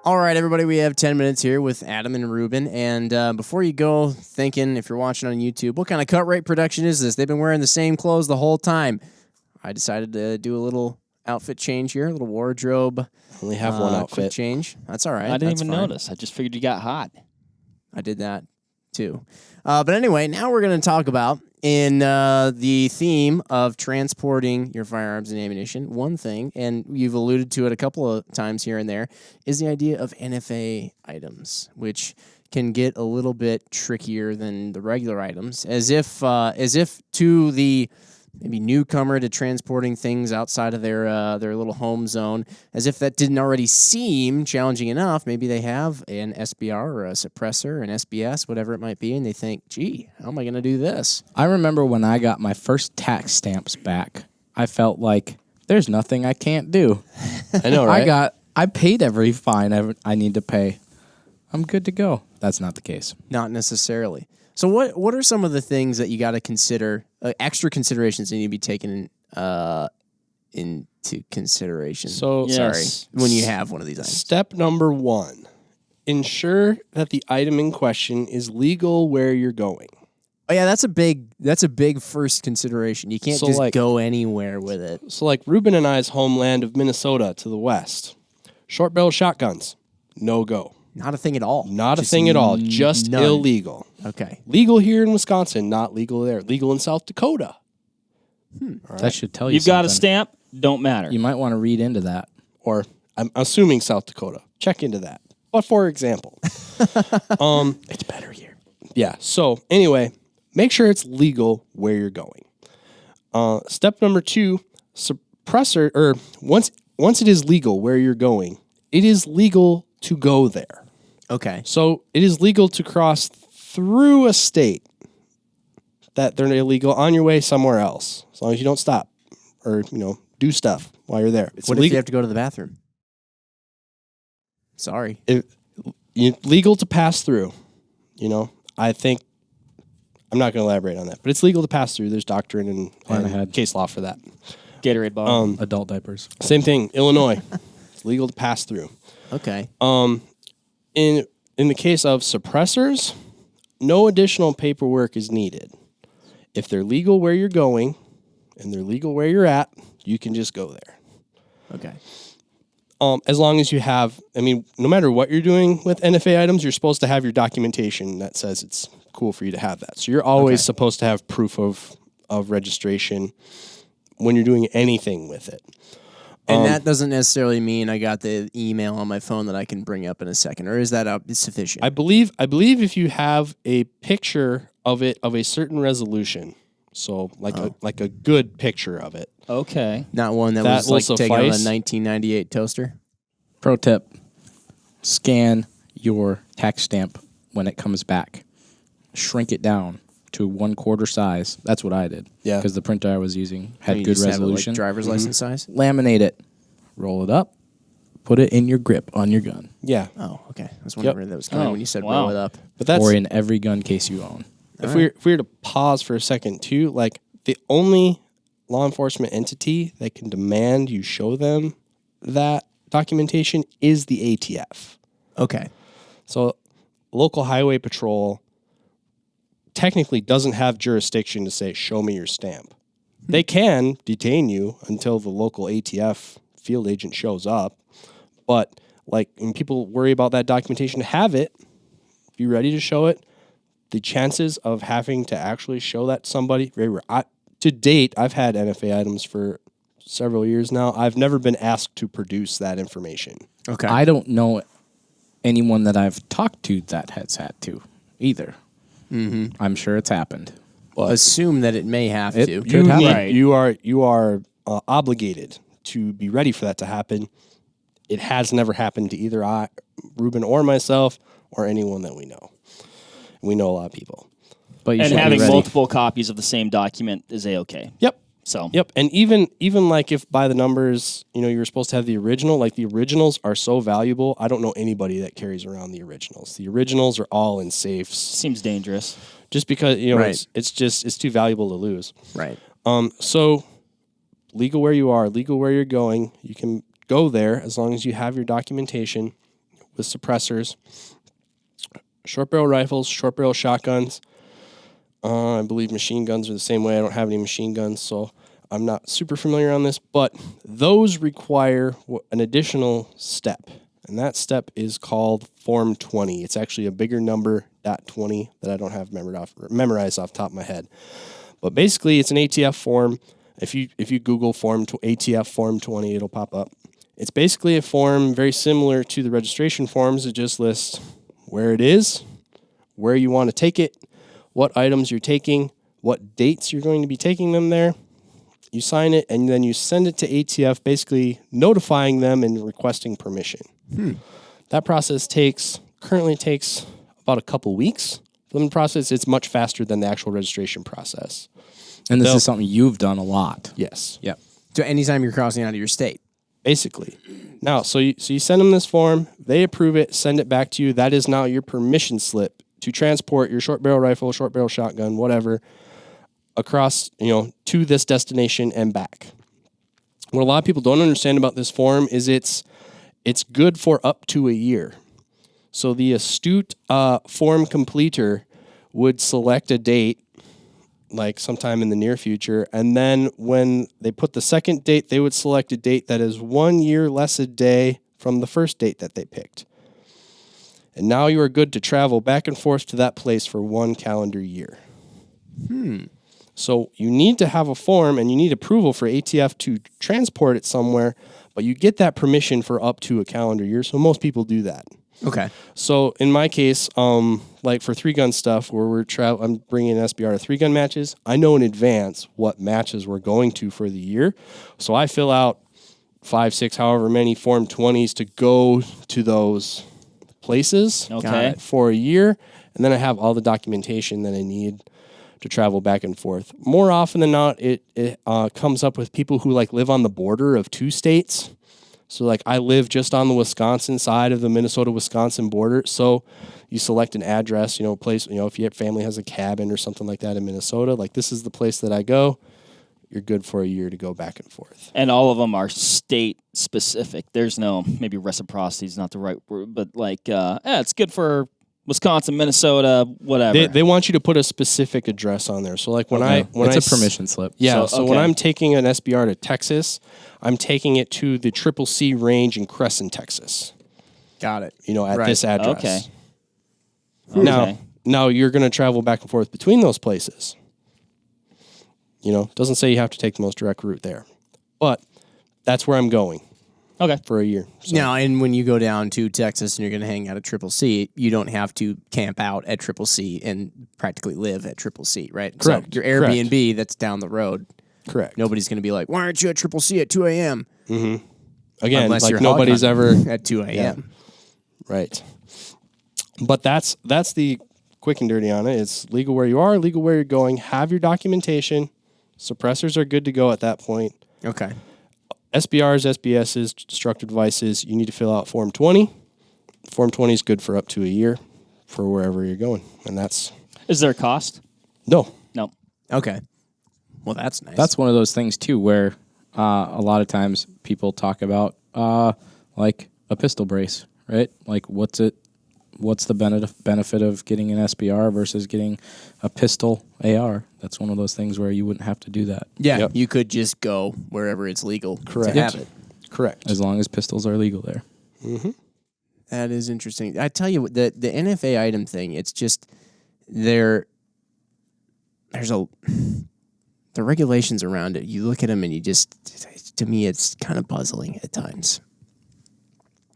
All right, everybody, we have 10 minutes here with Adam and Ruben. And before you go thinking, if you're watching on YouTube, what kind of cut rate production is this? They've been wearing the same clothes the whole time. I decided to do a little outfit change here, a little wardrobe. Only have one outfit quick change. That's all right. I didn't even notice. I just figured you got hot. I did that too. But anyway, now we're going to talk about, in the theme of transporting your firearms and ammunition, one thing, and you've alluded to it a couple of times here and there, is the idea of NFA items, which can get a little bit trickier than the regular items, as if to the maybe newcomer to transporting things outside of their little home zone, as if that didn't already seem challenging enough. Maybe they have an SBR or a suppressor, an SBS, whatever it might be, and they think, gee, how am I going to do this? I remember when I got my first tax stamps back, I felt like there's nothing I can't do. I know, right? I paid every fine I need to pay. I'm good to go. That's not the case. Not necessarily. So what are some of the things that you got to consider, extra considerations that need to be taken into consideration? So, sorry, when you have one of these items. Step number 1, ensure that the item in question is legal where you're going. Oh yeah, that's a big first consideration. You can't just go anywhere with it. So like Ruben and I's homeland of Minnesota to the west, short barrel shotguns, no go. Not a thing at all. Not a thing at all. Just none. Illegal. Okay. Legal here in Wisconsin, not legal there. Legal in South Dakota. Right. That should tell you You've got a stamp, don't matter. You might want to read into that. Or I'm assuming South Dakota. Check into that. But for example, It's better here. yeah. So anyway, make sure it's legal where you're going. Step number 2, suppressor, or once it is legal where you're going, it is legal to go there. Okay. So it is legal to cross through a state that they're illegal on your way somewhere else, as long as you don't stop or do stuff while you're there. It's What if you have to go to the bathroom? Sorry. Legal to pass through. I think I'm not going to elaborate on that, but it's legal to pass through. There's doctrine and case law for that. Gatorade bottle. Adult diapers. Same thing, Illinois. It's legal to pass through. Okay. In the case of suppressors, no additional paperwork is needed. If they're legal where you're going and they're legal where you're at, you can just go there. Okay. As long as you have, no matter what you're doing with NFA items, you're supposed to have your documentation that says it's cool for you to have that. So you're always supposed to have proof of registration when you're doing anything with it. And that doesn't necessarily mean I got the email on my phone that I can bring up in a second, or is that sufficient? I believe if you have a picture of it of a certain resolution, so like a good picture of it. Okay. Not one that was like taken on a 1998 toaster? Pro tip, scan your tax stamp when it comes back. Shrink it down to 1/4 size. That's what I did. Yeah. Because the printer I was using had You good just have it, like, resolution. driver's license size? Laminate it. Roll it up. Put it in your grip on your gun. Yeah. Oh, okay. I was wondering where that was coming when you said wow. roll it up. But that's Or in every gun case you own. if we were to pause for a second too, like the only law enforcement entity that can demand you show them that documentation is the ATF. Okay. So local highway patrol technically doesn't have jurisdiction to say, show me your stamp. They can detain you until the local ATF field agent shows up. But when people worry about that documentation, have it, be ready to show it. The chances of having to actually show that to somebody, very rare. To date, I've had NFA items for several years now. I've never been asked to produce that information. Okay. I don't know anyone that I've talked to that has had to either. Mm-hmm. I'm sure it's happened. Well, assume that it may have to. Could happen. Right. You are obligated to be ready for that to happen. It has never happened to either Ruben or myself or anyone that we know. We know a lot of people. But you And should be having ready. multiple copies of the same document is A-okay. Yep. So Yep. And even like if by the numbers, you were supposed to have the original, like the originals are so valuable. I don't know anybody that carries around the originals. The originals are all in safes. seems dangerous. Just because, Right. it's too valuable to lose. Right. So legal where you are, legal where you're going. You can go there as long as you have your documentation with suppressors, short barrel rifles, short barrel shotguns. I believe machine guns are the same way. I don't have any machine guns, so I'm not super familiar on this, but those require an additional step, and that step is called Form 20. It's actually a bigger number, .20, that I don't have memorized off the top of my head. But basically, it's an ATF form. If you Google ATF Form 20, it'll pop up. It's basically a form very similar to the registration forms. It just lists where it is, where you want to take it, what items you're taking, what dates you're going to be taking them there. You sign it, and then you send it to ATF, basically notifying them and requesting permission. That process currently takes about a couple weeks. For them to process, it's much faster than the actual registration process. And this is something you've done a lot. Yes. Yep. So anytime you're crossing out of your state. Basically. Now, so you send them this form, they approve it, send it back to you. That is now your permission slip to transport your short barrel rifle, short barrel shotgun, whatever, across, to this destination and back. What a lot of people don't understand about this form is it's good for up to a year. So the astute form completer would select a date, like sometime in the near future, and then when they put the second date, they would select a date that is 1 year less a day from the first date that they picked. And now you are good to travel back and forth to that place for 1 calendar year. So you need to have a form and you need approval for ATF to transport it somewhere, but you get that permission for up to a calendar year. So most people do that. Okay. So in my case, like for 3-gun stuff where I'm bringing an SBR to 3-gun matches, I know in advance what matches we're going to for the year. So I fill out 5, 6, however many Form 20s to go to those places Okay. for a year. And then I have all the documentation that I need to travel back and forth. More often than not, it comes up with people who live on the border of 2 states. So I live just on the Wisconsin side of the Minnesota-Wisconsin border. So you select an address, place, if your family has a cabin or something like that in Minnesota, this is the place that I go, you're good for a year to go back and forth. And all of them are state specific. There's no, maybe reciprocity is not the right word, but it's good for Wisconsin, Minnesota, whatever. They want you to put a specific address on there. So it's a permission slip. Yeah. So when okay. I'm taking an SBR to Texas, I'm taking it to the CCC range in Crescent, Texas. Got it. At this address. Okay. Now you're going to travel back and forth between those places. Doesn't say you have to take the most direct route there, but that's where I'm going. Okay. For a year. So. Now, and when you go down to Texas and you're going to hang out at CCC, you don't have to camp out at CCC and practically live at CCC, right? Correct. So your Airbnb that's down the road, Correct. nobody's going to be like, why aren't you at CCC at 2 a.m.? Mm-hmm. Again, Unless you're nobody's hog ever hunting at 2 a.m. Right. But that's the quick and dirty on it. It's legal where you are, legal where you're going. Have your documentation. Suppressors are good to go at that point. Okay. SBRs, SBSs, destructive devices, you need to fill out Form 20. Form 20 is good for up to a year for wherever you're going. And that's... Is there a cost? No. No. Okay. Well, that's nice. That's one of those things, too, where a lot of times people talk about, a pistol brace, right? What's the benefit of getting an SBR versus getting a pistol AR? That's one of those things where you wouldn't have to do that. Yeah, Yep. you could just go wherever it's legal Correct. to have it. Correct. As long as pistols are legal there. Mm-hmm. That is interesting. I tell you, the NFA item thing, it's just there's the regulations around it. You look at them and you just, to me, it's kind of puzzling at times.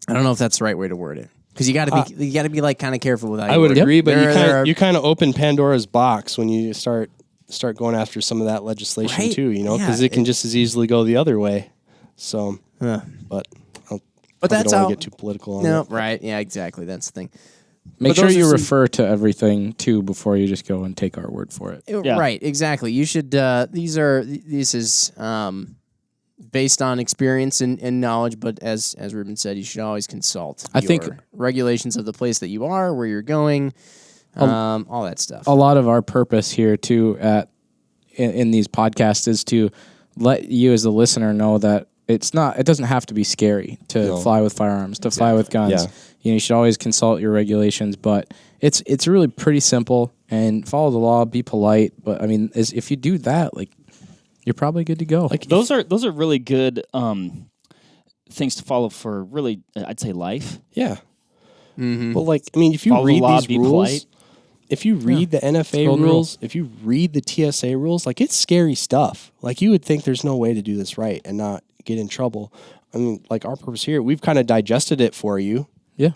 I don't know if that's the right way to word it. Because you got to be kind of careful with how I would agree, but you you open Pandora's box when you start going after some of that legislation Right? too, because Yeah, it can just as easily go the other way. So, but that's don't how. want to get too political on No, it. right? Yeah, exactly. That's the thing. Make But sure those you are some- refer to everything, too, before you just go and take our word for it. Yeah. Right? Exactly. You should. This is based on experience and knowledge, but as Ruben said, you should always consult. I think- regulations of the place that you are, where you're going, all that stuff. A lot of our purpose here, too, in these podcasts is to let you as the listener know that it doesn't have to be scary to fly with firearms, to fly with guns. Yeah. You should always consult your regulations, but it's really pretty simple, and follow the law, be polite. But I mean, if you do that, like, you're probably good to go. Like those are really good things to follow for really, I'd say, life. Yeah. Mm-hmm. Well, like, I mean, if you Follow the read law, these be rules, polite. if you read the NFA golden rules, if you read the TSA rules, like, it's scary stuff. Like, you would think there's no way to do this right and not get in trouble. I mean, like, our purpose here, we've kind of digested it for you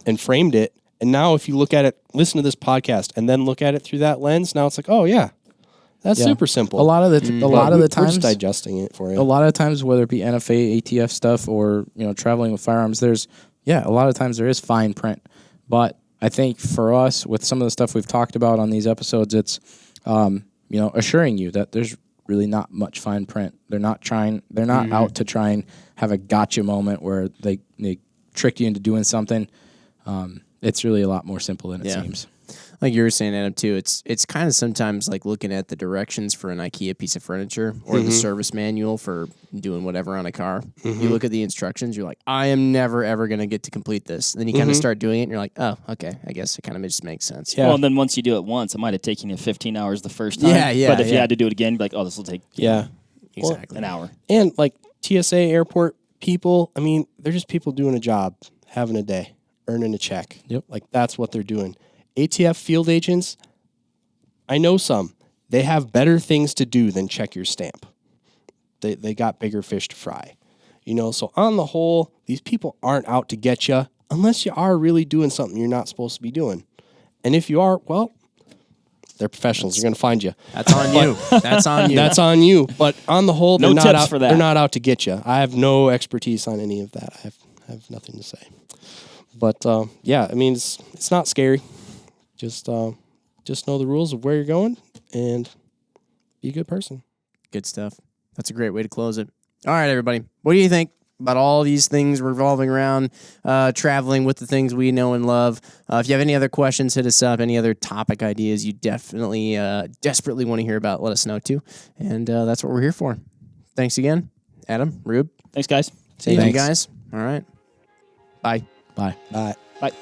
and framed it. And now if you look at it, listen to this podcast, and then look at it through that lens, now it's like, oh, yeah, that's super simple. A lot of the We're times, just digesting it for you. a lot of times, whether it be NFA, ATF stuff, or traveling with firearms, a lot of times there is fine print. But I think for us, with some of the stuff we've talked about on these episodes, it's assuring you that there's really not much fine print. They're not out to try and have a gotcha moment where they trick you into doing something. It's really a lot more simple than it seems. Like you were saying, Adam, too, it's kind of sometimes like looking at the directions for an IKEA piece of furniture or the service manual for doing whatever on a car. You look at the instructions, you're like, I am never, ever going to get to complete this. And then you kind of start doing it, and you're like, oh, okay, I guess it kind of just makes sense. Yeah. Well, and then once you do it once, it might have taken you 15 hours the first time. Yeah, But if you had to do it again, you'd be like, oh, this will take Exactly. an hour. And, like, TSA airport people, I mean, they're just people doing a job, having a day, earning a check. Yep. Like, that's what they're doing. ATF field agents, I know some. They have better things to do than check your stamp. They got bigger fish to fry. So on the whole, these people aren't out to get you unless you are really doing something you're not supposed to be doing. And if you are, well, they're professionals. They're going to find you. That's on you. That's on you. That's on you. But on the whole, No they're not tips out for that. They're not out to get you. I have no expertise on any of that. I have nothing to say. But yeah, I mean, it's not scary. Just know the rules of where you're going and be a good person. Good stuff. That's a great way to close it. All right, everybody. What do you think about all these things revolving around traveling with the things we know and love? If you have any other questions, hit us up. Any other topic ideas you definitely, desperately want to hear about, let us know too. And that's what we're here for. Thanks again, Adam, Rube. Thanks, guys. See you guys. All right. Bye. Bye. Bye. Bye.